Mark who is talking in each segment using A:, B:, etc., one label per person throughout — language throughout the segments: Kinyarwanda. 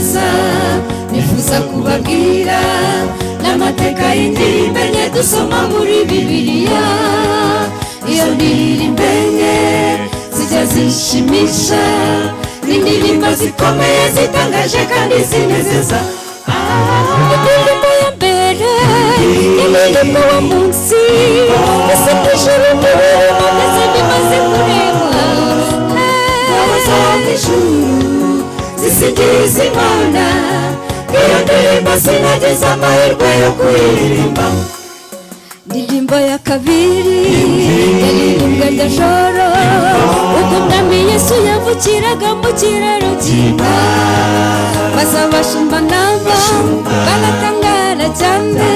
A: neza nifuza kubabwira n'amateka y'indirimbo enye dusoma muri Bibiliya. Iyo ndirimbo enye zijya zishimisha, n'indirimbo zikomeye zitangaje kandi zinezeza. Indirimbo ya mbere indirimbo wa munsi isindisha urumuri ndetse bimaze kureba ijuru zisingiza Imana. Iyo ndirimbo sinagize amahirwe yo kuririmba. Indirimbo ya kabiri yaririmbwe ndajoro ubwo Umwami Yesu yavukiraga mu kiraro cy'inka, maze abashumba nabo baratangara cyane,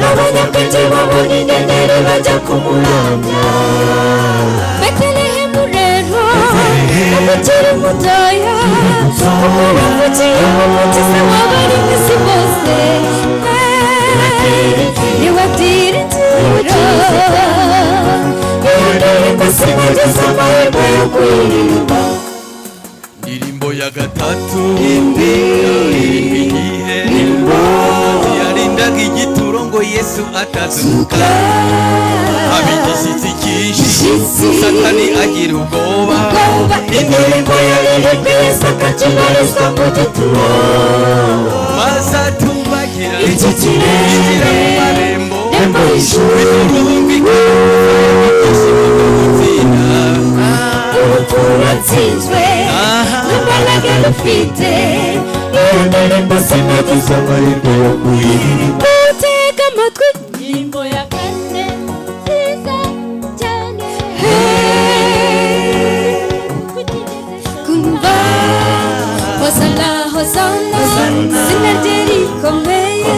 A: n'abanyabwenge babona inyenyeri bajya kumuramya. Betelehemu rero umukiri mutoya umuvukiye umukiza w'abari mu isi bose, niwe byiringiro. Iyo ndirimbo sinagize amahirwe yo kuririmba.
B: Indirimbo ya gatatu igihe yarindaga igituro ngo Yesu atazuka, abigishitsi cyinshi Satani agira ubwoba.
A: Indirimbo yaririmbwe Yesu akakibarizwa mu gituro,
B: maze atubagira
A: icyo kirere
B: mu marembo
A: y'ishuri. Urupfu ruratsinzwe n'imbaraga rufite. Iyo ndirimbo sinagize amahirwe yo kuririmba. Tega amatwi indirimbo ya kane nziza cyane, kumva hosana hosana izina rye rikomeye,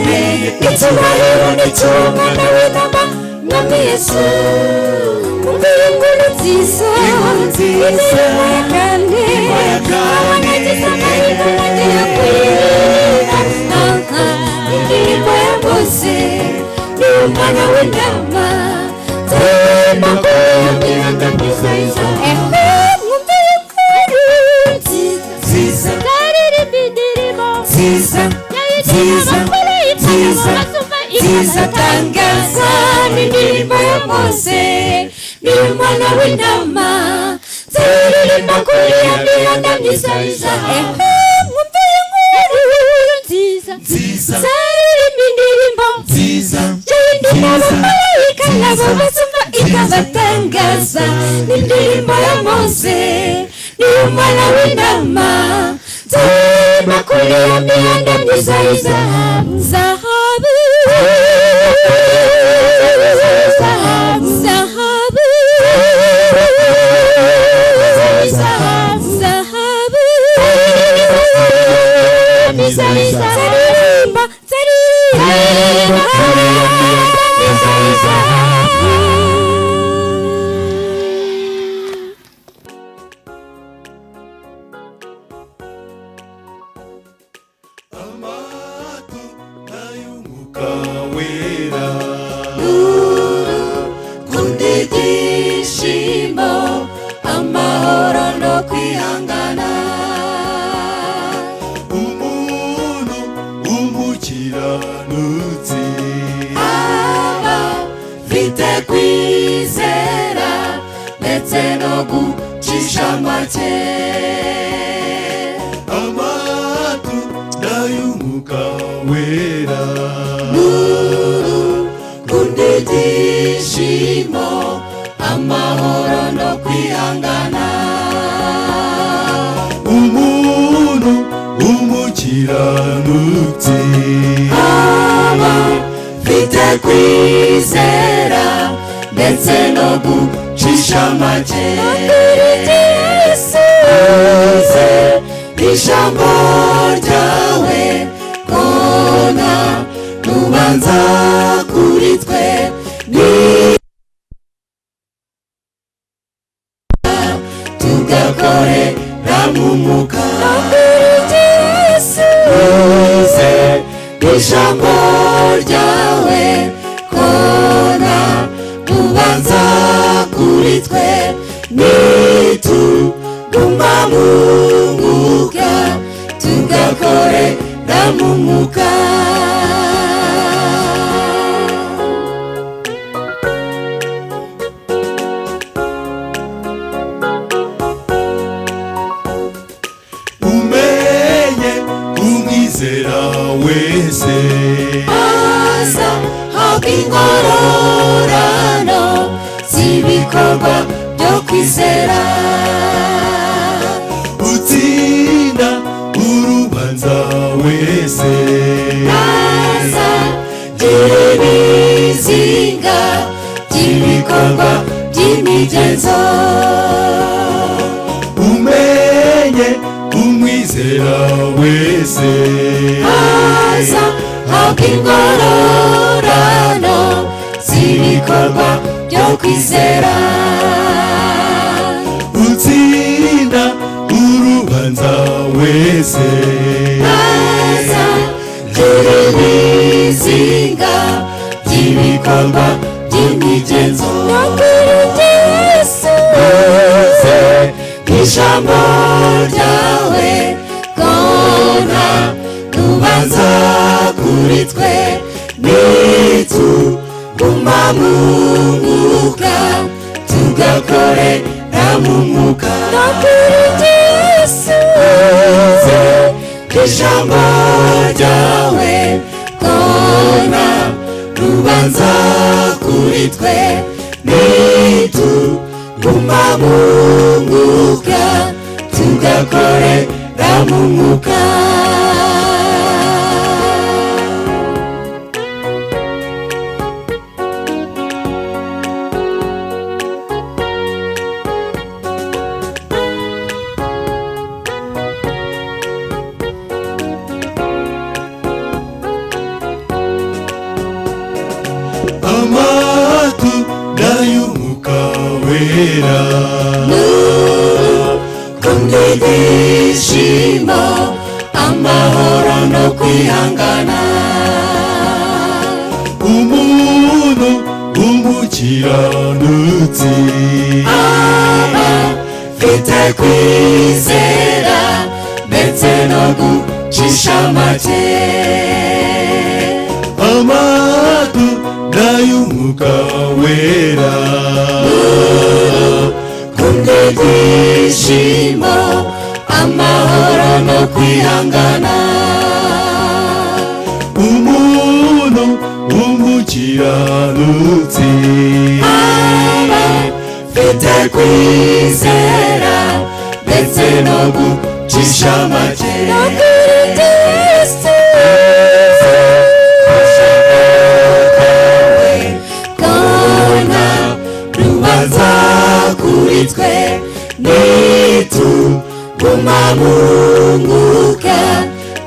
A: icyubahiro ni icy'Umwana w'Intama Mwami Yesu. Kumva iyo nkuru nziza indirimbo ya kane abanagize amahirwe bagiye kuririmba. Indirimbo ya Mose ni Umwana w'Intama turimo kuyamira mwiza. Mwumva iyo nkuru nziza zaririmba indirimbo nziza nziza tangaza. N'indirimbo ya Mose ni Umwana w'Intama zaririmba kuri ya mihanda myiza. Mwumva iyo nkuru nziza zaririmba indirimbo nziza abamarayika nabo bazumva ikabatangaza. N'indirimbo ya Mose ni Umwana w'Intama zaririmba kuri ya mihanda myiza y'izahabu. Zahabu amahoro no kwihangana.
B: Umuntu umukiranutsi
A: abafite kwizera ndetse no gucisha make.
B: amatunda y'Umwuka wera
A: n'urukundo ibyishimo amahoro no kwihangana.
B: Umuntu umukiranutsi
A: abafite kwizera ndetse no gucisha make. Yesu ijambo ryawe kona nubanza kuri twe tugakorera mu Mwuka. Yesu ijambo ryawe kona nubanza kuri twe nituguma mu Mwuka tugakorera ingororano z'ibikorwa byo kwizera.
B: utsinda urubanza wese
A: Naza gira ibizinga by'ibikorwa by'imigenzo.
B: umenye umwizera wese
A: Aza habwa ingororano z'ibikorwa byo kwizera.
B: utsinda urubanza wese
A: Aza gira ibizinga by'ibikorwa by'imigenzo. Yesu ijambo ryawe kona rubanza kuri twe nituguma mu mwuka tugakorera mu mwuka. Ijambo ryawe kona rubanza kuri twe nituguma mu mwuka tugakorera mu mwuka.
B: amatunda y'umwuka wera
A: ibyishimo amahoro no kwihangana.
B: umuntu w'umukiranutsi
A: afite kwizera ndetse no gucisha make.
B: amatunda y'umwuka wera
A: ibyishimo amahoro no kwihangana.
B: umuntu w'umukiranutsi
A: afite kwizera ndetse no gucisha make. Kona rubanza kuri twe nituguma mu mwuka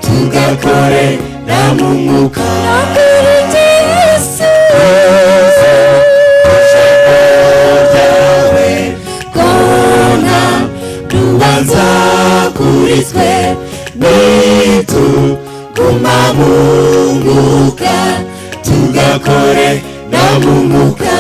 A: tugakorera mu mwuka. Kona rubanza kuri twe nituguma mu mwuka tugakorera mu mwuka.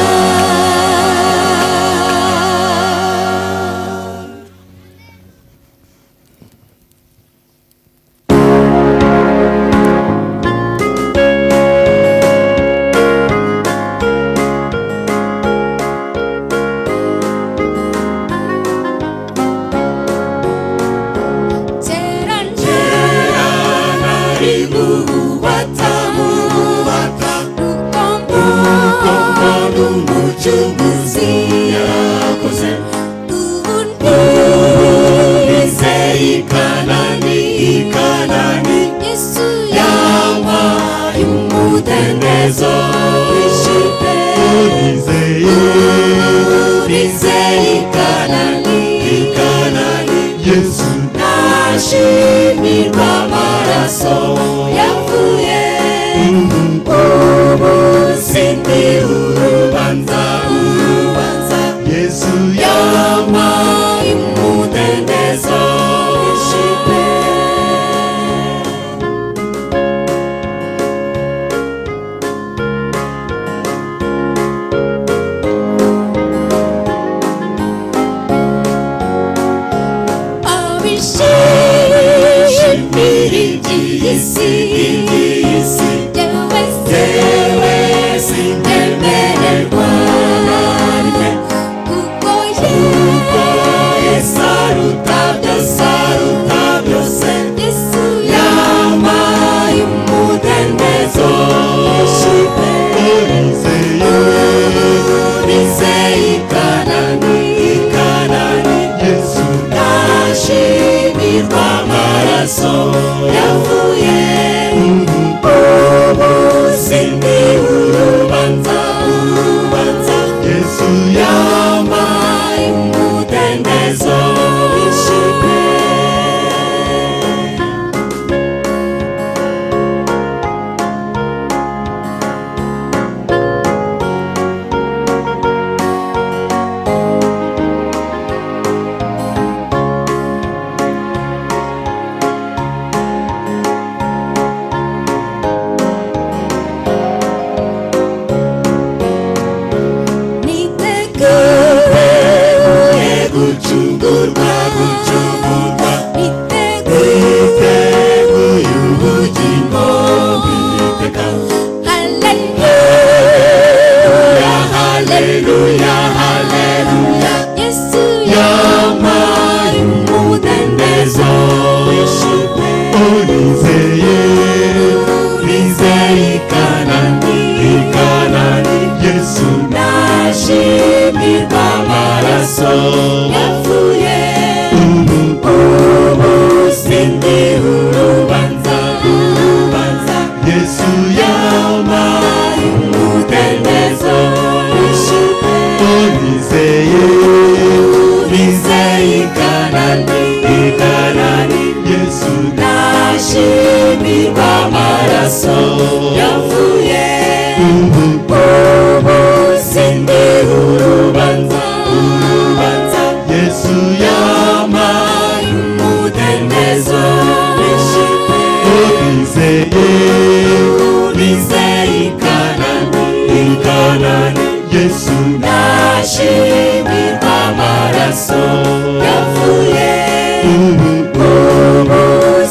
B: Yesu
A: nashimirwa amaraso yavuye ubuzindi urubanza
B: Yesu
A: yampaye umudendezo wishimye. Abishimira iby'isi yewe sindemererwa kuko Yesu aruta byose. Yesu yampaye umudendezo wishimye. nashimirwa amaraso yapfuye ubu sindi urubanza
B: Yesu yampaye
A: umudendezo wishimye
B: nizeye
A: ikanani
B: Yesu
A: nashimirwa amaraso yapfuye ubu sindi urubanza
B: Yesu yampaye
A: umudendezo wishimye nizeye ikanani
B: Yesu
A: nashimirwa amaraso yapfuye
B: ubu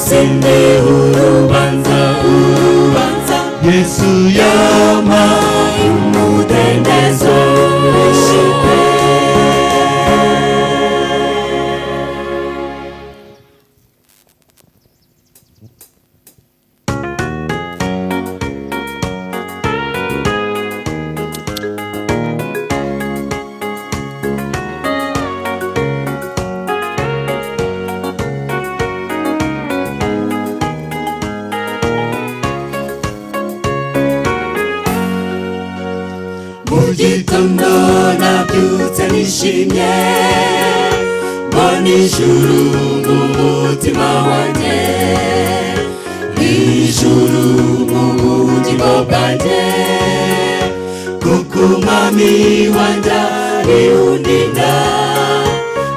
A: sindi urubanza
B: Yesu yampaye
A: umudendezo wishimye. Mu gitondo nabyutse nishimye mbona ijuru mu mutima wanjye, ijuru mu bugingo bwanjye, kuko umwami wanjye ari undinda.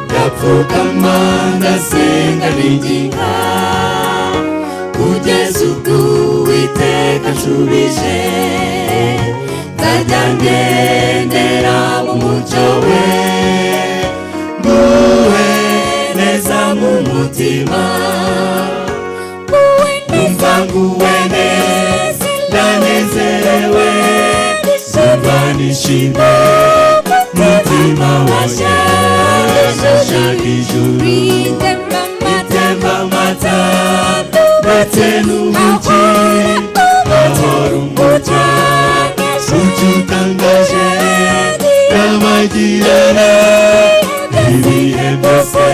A: Ndapfukama ndasenga ninginga kugeza ubwo Uwiteka anshubije. Nzajya ngendera mu mucyo we, nguwe neza mu mutima, numva nguwe neza ndanezerewe, numva nishimye mutima wanjye. Ndashaka ijuru ritemba amata ndetse n'umugi, hahora umucyo utangaje n'amagirane ibihe byose.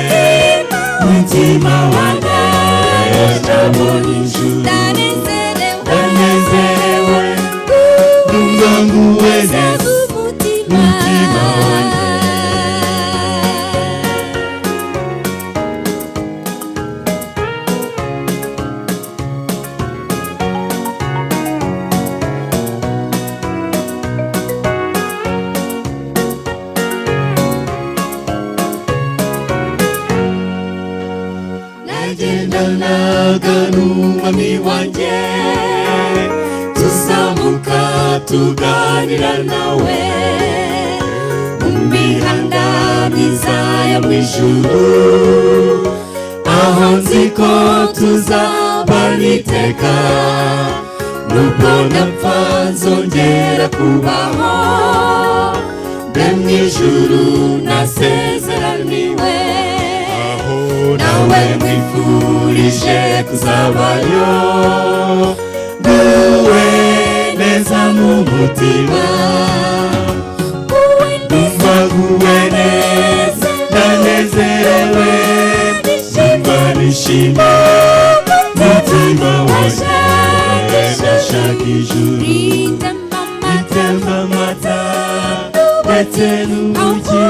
A: Mutima wanjye ndabona ijuru ndanezerewe, numva nguwe neza mutima wanjye. Nagendanaga n'umwami wanjye, tuzamuka tuganira nawe mu mihanda myiza yo mu ijuru, aho nzi ko tuzabana iteka. Nubwo napfa nzongera kubaho, mbe mu ijuru nasezeraniwe, nawe mwifurije kuzabayo. Nguwe neza mu mutima, numva nguwe neza ndanezerewe, numva nishimye mutima wanjye. Ndashaka ijuru ritemba amata ndetse n'umugi,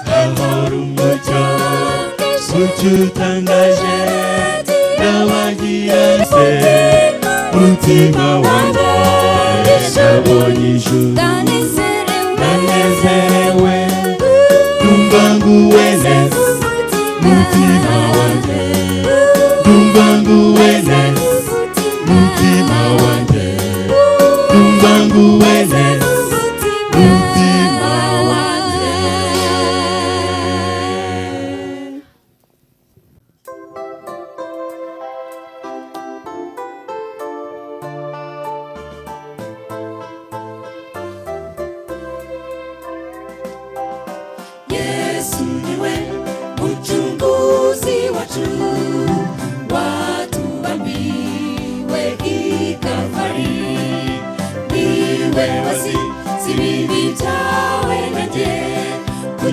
A: hahora umucyo utangaje n'amagirane. Mutima wanjye ndabonye ijuru ndanezerewe, numva nguwe neza mutima wanjye, numva nguwe neza mutima wanjye, numva nguwe neza mutima wanjye.